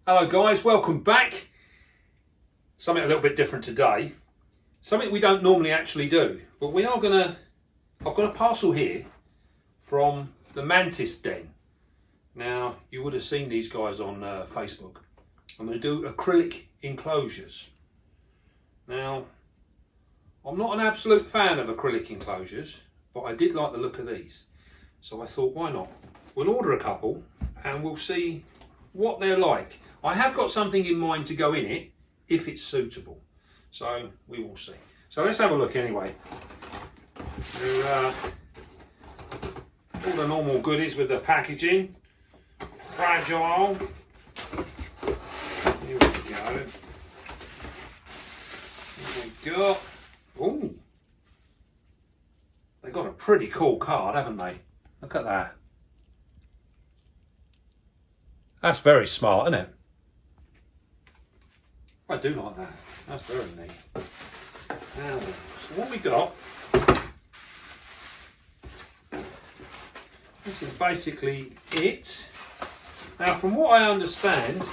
Hello guys, welcome back. Something a little bit different today. Something we don't normally actually do, but I've got a parcel here from the Mantisden. Now, you would have seen these guys on Facebook. I'm going to do acrylic enclosures. Now, I'm not an absolute fan of acrylic enclosures, but I did like the look of these. So I thought, why not? We'll order a couple and we'll see what they're like. I have got something in mind to go in it, if it's suitable. So we will see. So let's have a look anyway. All the normal goodies with the packaging. Fragile. Here we go. Here we go. Ooh. They got a pretty cool card, haven't they? Look at that. That's very smart, isn't it? I do like that. That's very neat. Now, so what we got, this is basically it. Now, from what I understand,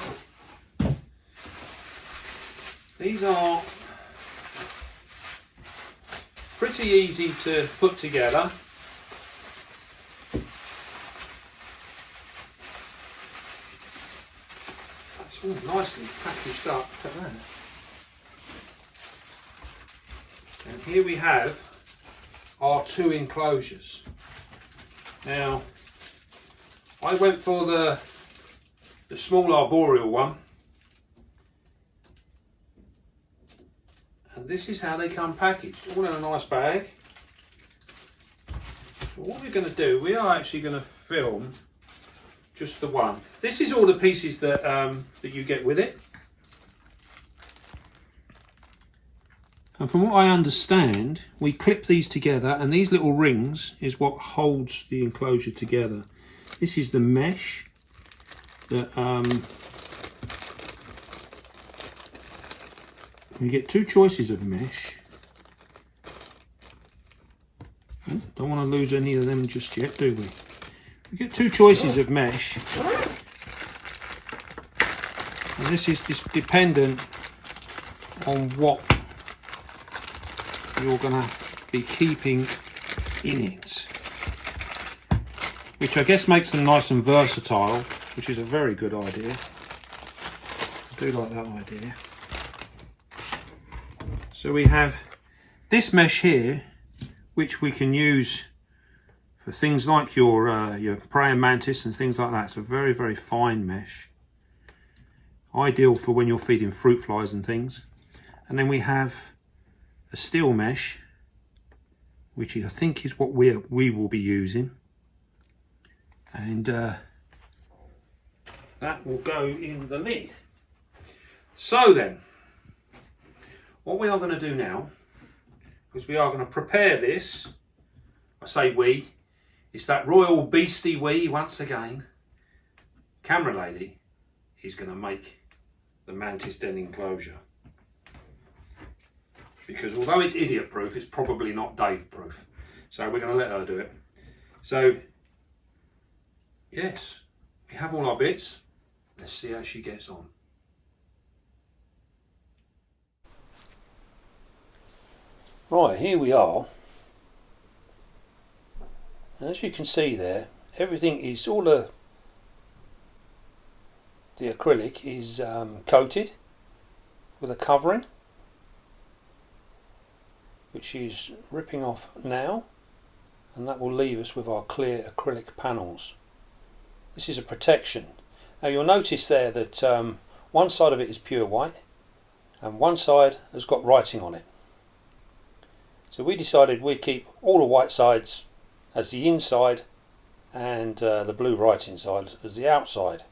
these are pretty easy to put together. All nicely packaged up. Look at that. And here we have our two enclosures. Now, I went for the small arboreal one, and this is how they come packaged, all in a nice bag. So what we're going to do, we are actually going to film just the one. This is all the pieces that that you get with it. And from what I understand, we clip these together, and these little rings is what holds the enclosure together. This is the mesh that you get two choices of mesh. Don't want to lose any of them just yet, do we? We get two choices of mesh, and this is dependent on what you're going to be keeping in it, which I guess makes them nice and versatile, which is a very good idea. I do like that idea. So we have this mesh here, which we can use for things like your praying mantis and things like that. It's a very, very fine mesh. Ideal for when you're feeding fruit flies and things. And then we have a steel mesh, which I think is what we will be using. And that will go in the lid. So then, what we are going to do now, because we are going to prepare this, I say we, it's that royal beastie we once again. Camera lady is going to make the Mantisden enclosure. Because although it's idiot proof, it's probably not Dave proof. So we're going to let her do it. So, yes, we have all our bits. Let's see how she gets on. Right, here we are. As you can see there, everything is, all the acrylic is coated with a covering, which she's ripping off now, and that will leave us with our clear acrylic panels. This is a protection. Now you'll notice there that one side of it is pure white and one side has got writing on it. So we decided we'd keep all the white sides as the inside and the blue writing side as the outside,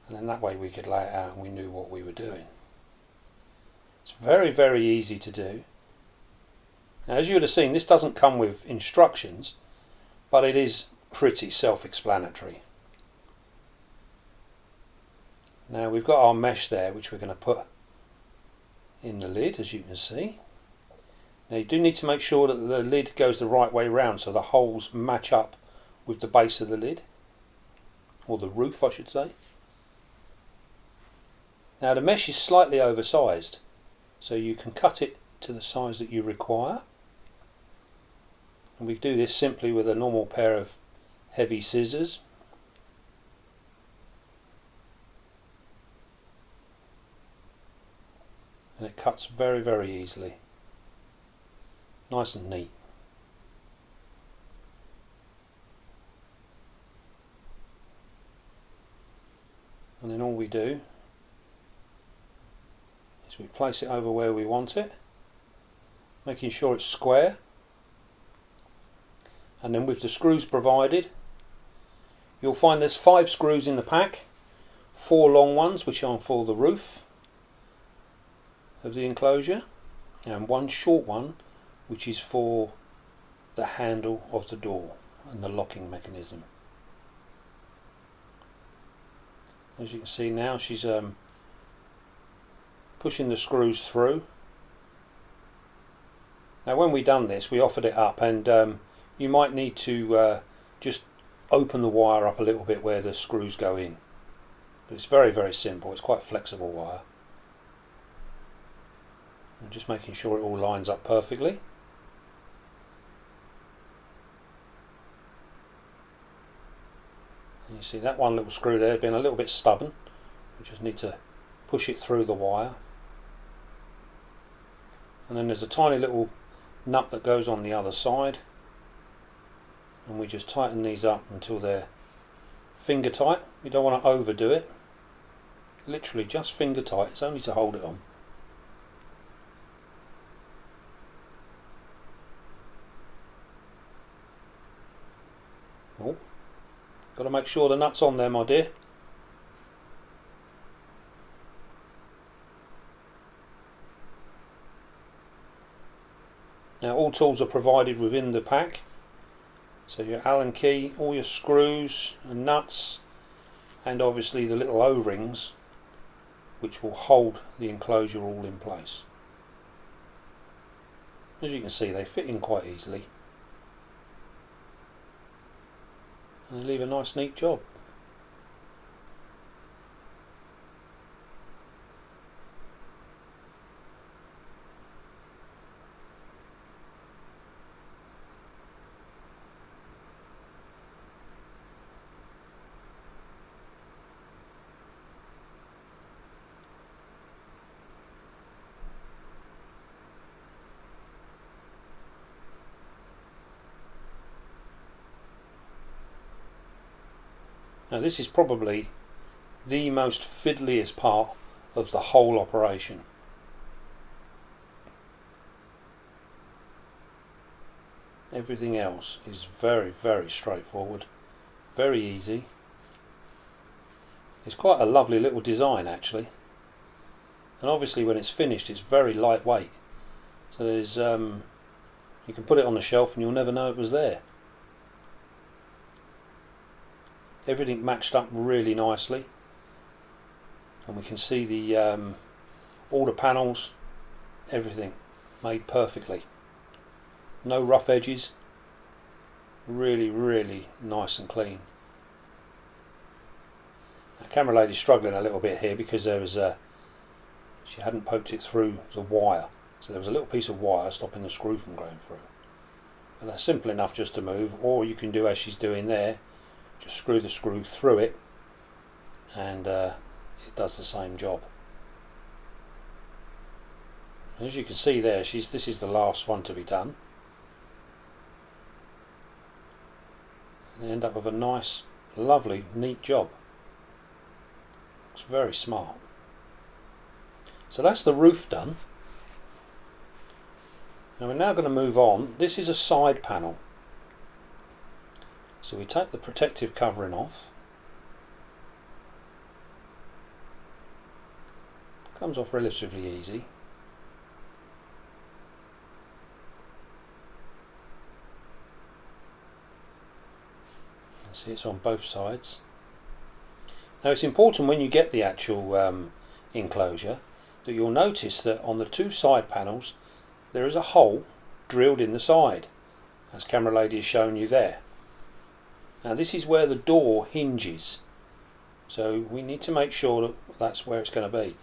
and then that way we could lay it out and we knew what we were doing. It's very, very easy to do. Now, as you would have seen, this doesn't come with instructions, but it is pretty self-explanatory. Now we've got our mesh there, which we're going to put in the lid, as you can see. Now you do need to make sure that the lid goes the right way round, so the holes match up with the base of the lid, or the roof I should say. Now the mesh is slightly oversized, so you can cut it to the size that you require. And we do this simply with a normal pair of heavy scissors. And it cuts very, very easily. Nice and neat. And then all we do is we place it over where we want it, making sure it's square. And then with the screws provided, you'll find there's 5 screws in the pack, 4 long ones which are for the roof of the enclosure, and 1 short one which is for the handle of the door and the locking mechanism. As you can see now, she's pushing the screws through. Now when we done this, we offered it up, and you might need to just open the wire up a little bit where the screws go in. But it's very, very simple. It's quite flexible wire. I'm just making sure it all lines up perfectly. And you see that one little screw there being a little bit stubborn. We just need to push it through the wire. And then there's a tiny little nut that goes on the other side. And we just tighten these up until they're finger tight. You don't want to overdo it. Literally just finger tight. It's only to hold it on. Oh, got to make sure the nut's on there, my dear. Now all tools are provided within the pack. So your Allen key, all your screws and nuts, and obviously the little O-rings which will hold the enclosure all in place. As you can see, they fit in quite easily. And they leave a nice neat job. Now this is probably the most fiddliest part of the whole operation. Everything else is very, very straightforward, very easy. It's quite a lovely little design actually, and obviously when it's finished it's very lightweight, so there's you can put it on the shelf and you'll never know it was there. Everything matched up really nicely, and we can see the all the panels, everything made perfectly. No rough edges. Really, really nice and clean. Now, camera lady's struggling a little bit here because there was she hadn't poked it through the wire, so there was a little piece of wire stopping the screw from going through. But that's simple enough just to move, or you can do as she's doing there. Just screw the screw through it and it does the same job. As you can see there, this is the last one to be done. And end up with a nice, lovely, neat job. It's very smart. So that's the roof done. Now we're now going to move on. This is a side panel. So we take the protective covering off. Comes off relatively easy. See, it's on both sides. Now it's important when you get the actual enclosure that you'll notice that on the 2 side panels there is a hole drilled in the side, as camera lady has shown you there. Now this is where the door hinges, So we need to make sure that that's where it's going to be.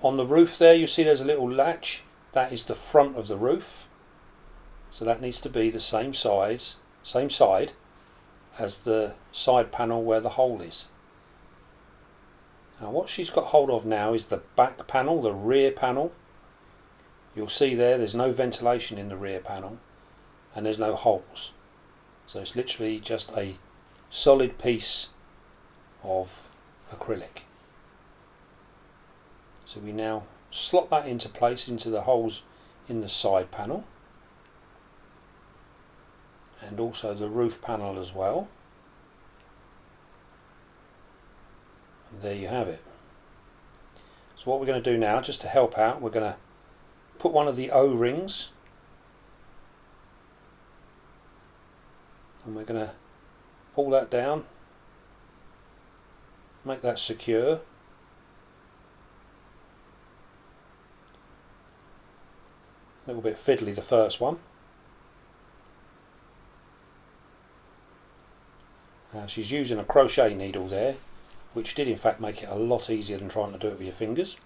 On the roof there, you see there's a little latch. That is the front of the roof. So that needs to be the same size, same side as the side panel where the hole is. Now what she's got hold of now is the back panel, the rear panel. You'll see there's no ventilation in the rear panel and there's no holes. So it's literally just a solid piece of acrylic. So we now slot that into place into the holes in the side panel and also the roof panel as well. And there you have it. So what we're going to do now, just to help out, we're going to put one of the O-rings and we're going to pull that down, make that secure. A little bit fiddly the first one. She's using a crochet needle there, which did in fact make it a lot easier than trying to do it with your fingers.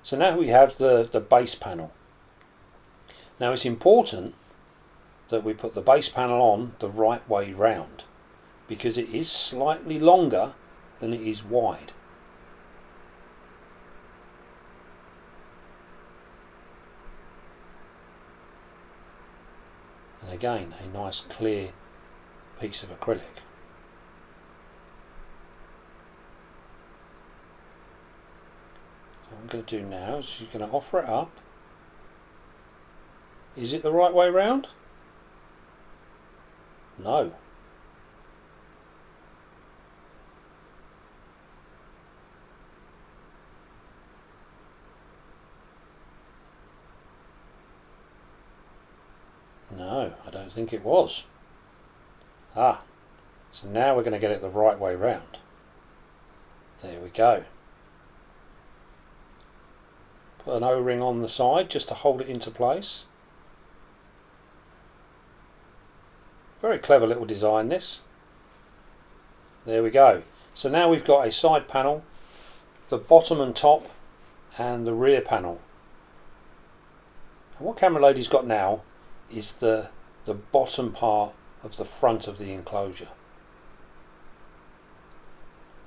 So now we have the base panel. Now it's important that we put the base panel on the right way round, because it is slightly longer than it is wide. And again, a nice clear piece of acrylic. So what I'm going to do now is she's going to offer it up. Is it the right way round? No. No, I don't think it was. So now we're going to get it the right way round. There we go. Put an O-ring on the side just to hold it into place. Very clever little design this. There we go. So now we've got a side panel, the bottom and top, and the rear panel. And what Camera Lady's got now is the bottom part of the front of the enclosure.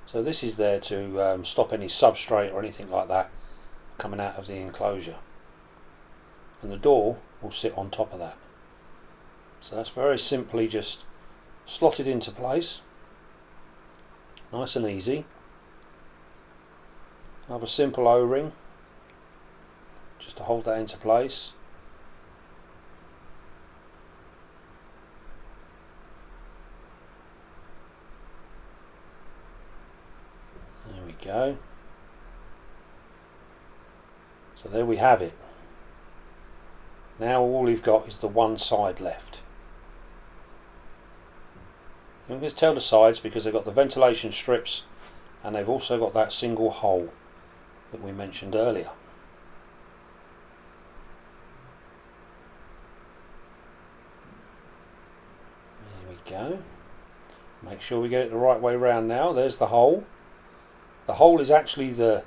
So this is there to stop any substrate or anything like that coming out of the enclosure. And the door will sit on top of that. So that's very simply just slotted into place. Nice and easy. Another simple O-ring just to hold that into place. There we go. So there we have it. Now all we've got is the one side left. You can just tell the sides because they've got the ventilation strips and they've also got that single hole that we mentioned earlier. There we go. Make sure we get it the right way round now. There's the hole. The hole is actually the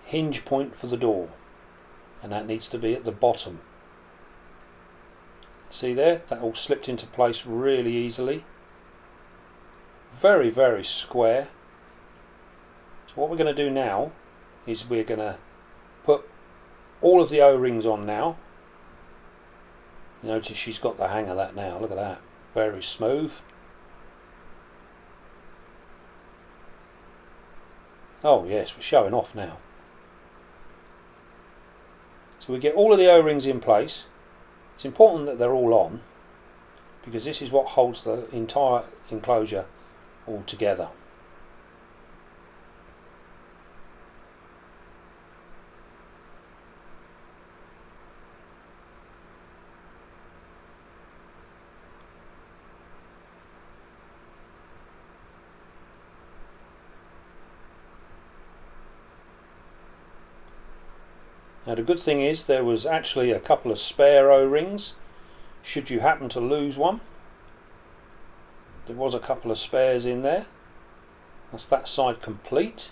hinge point for the door, and that needs to be at the bottom. See there? That all slipped into place really easily. Very, very square. So what we're going to do now is we're going to put all of the O-rings on now. Notice she's got the hang of that now. Look at that. Very smooth. Oh yes, we're showing off now. So we get all of the O-rings in place. It's important that they're all on, because this is what holds the entire enclosure all together. Now the good thing is there was actually a couple of spare O-rings should you happen to lose one. There was a couple of spares in there, That's that side complete.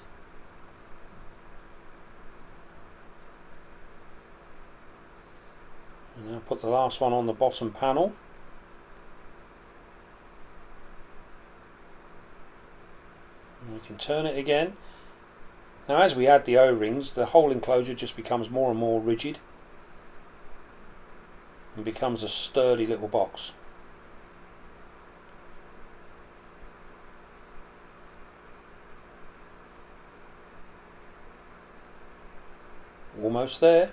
And now put the last one on the bottom panel. And we can turn it again. Now as we add the O-rings, the whole enclosure just becomes more and more rigid and becomes a sturdy little box. Almost there.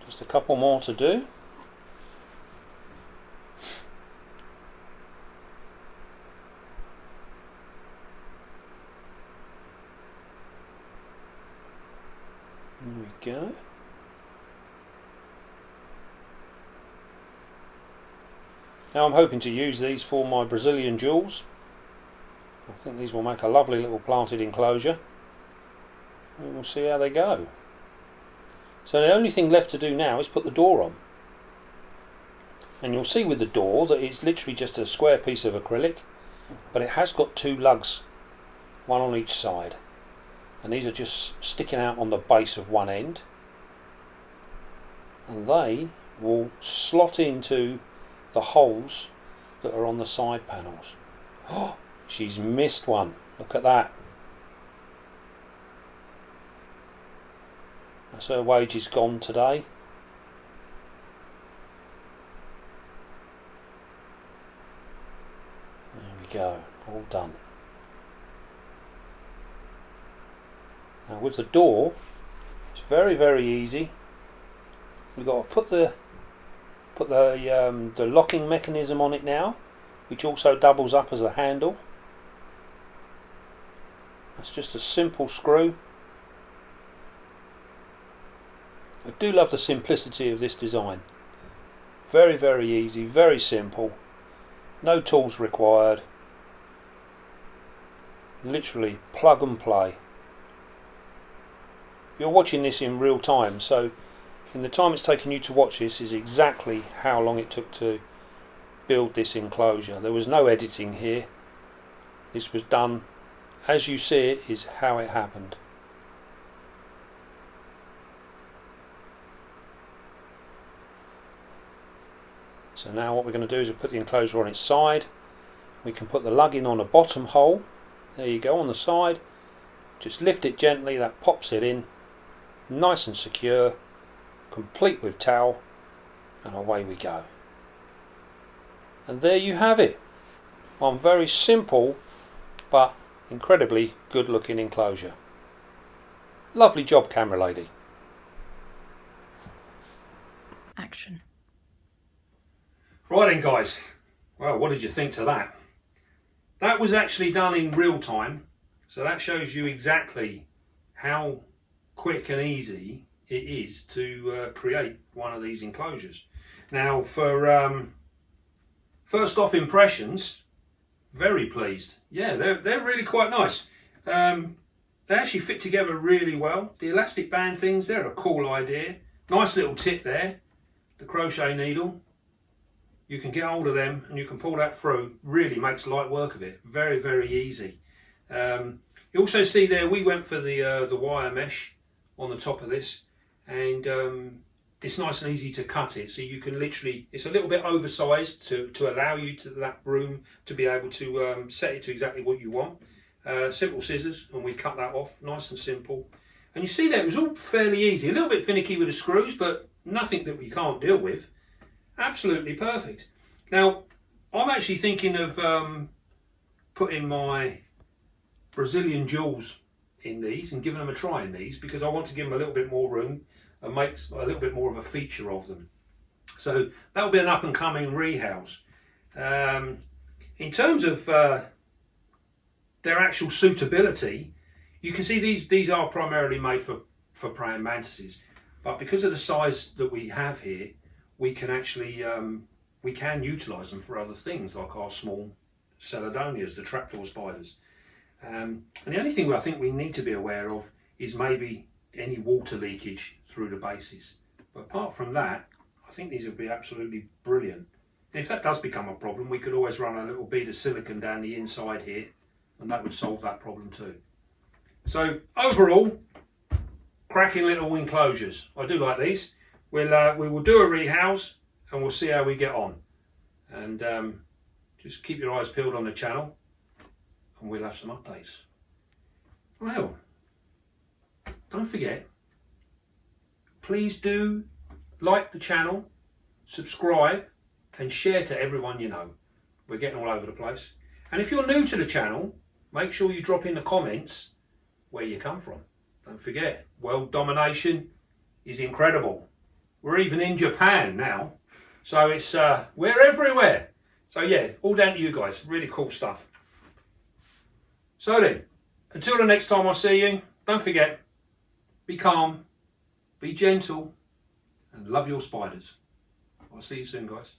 Just a couple more to do. There we go. Now I'm hoping to use these for my Brazilian jewels. I think these will make a lovely little planted enclosure. And we'll see how they go. So the only thing left to do now is put the door on. And you'll see with the door that it's literally just a square piece of acrylic, but it has got two lugs, one on each side. And these are just sticking out on the base of one end. And they will slot into the holes that are on the side panels. Oh, she's missed one. Look at that. That's her wages gone today. There we go, all done. Now with the door, it's very, very easy. We've got to put the locking mechanism on it now, which also doubles up as a handle. That's just a simple screw. I do love the simplicity of this design. Very, very easy, very simple. No tools required. Literally plug and play. You're watching this in real time, so in the time it's taken you to watch this is exactly how long it took to build this enclosure. There was no editing here. This was done as you see it is how it happened. So now what we're going to do is we'll put the enclosure on its side. We can put the lug in on the bottom hole. There you go, on the side. Just lift it gently, that pops it in. Nice and secure, complete with towel, and away we go. And there you have it. One very simple but incredibly good looking enclosure. Lovely job, camera lady. Action. Right then guys, well, what did you think to that? That was actually done in real time, so that shows you exactly how quick and easy it is to create one of these enclosures. Now for first off impressions, very pleased. Yeah, they're really quite nice. They actually fit together really well. The elastic band things, they're a cool idea. Nice little tip there, the crochet needle. You can get hold of them and you can pull that through. Really makes light work of it. Very, very easy. You also see there we went for the wire mesh on the top of this, and it's nice and easy to cut it. So you can literally, it's a little bit oversized to allow you to that room to be able to set it to exactly what you want. Simple scissors and we cut that off, nice and simple. And you see there it was all fairly easy. A little bit finicky with the screws, but nothing that we can't deal with. Absolutely perfect. Now, I'm actually thinking of putting my Brazilian jewels in these and giving them a try in these, because I want to give them a little bit more room and make a little bit more of a feature of them. So that will be an up and coming rehouse. In terms of their actual suitability, you can see these are primarily made for praying mantises, but because of the size that we have here, we can actually we can utilise them for other things, like our small celadonias, the trapdoor spiders. And the only thing I think we need to be aware of is maybe any water leakage through the bases. But apart from that, I think these would be absolutely brilliant. And if that does become a problem, we could always run a little bead of silicone down the inside here, and that would solve that problem too. So overall, cracking little enclosures. I do like these. We will do a rehouse and we'll see how we get on. And just keep your eyes peeled on the channel and we'll have some updates. Well, don't forget, please do like the channel, subscribe and share to everyone you know. We're getting all over the place. And if you're new to the channel, make sure you drop in the comments where you come from. Don't forget, world domination is incredible. We're even in Japan now. So it's we're everywhere. So yeah, all down to you guys. Really cool stuff. So then, until the next time I see you, don't forget, be calm, be gentle, and love your spiders. I'll see you soon, guys.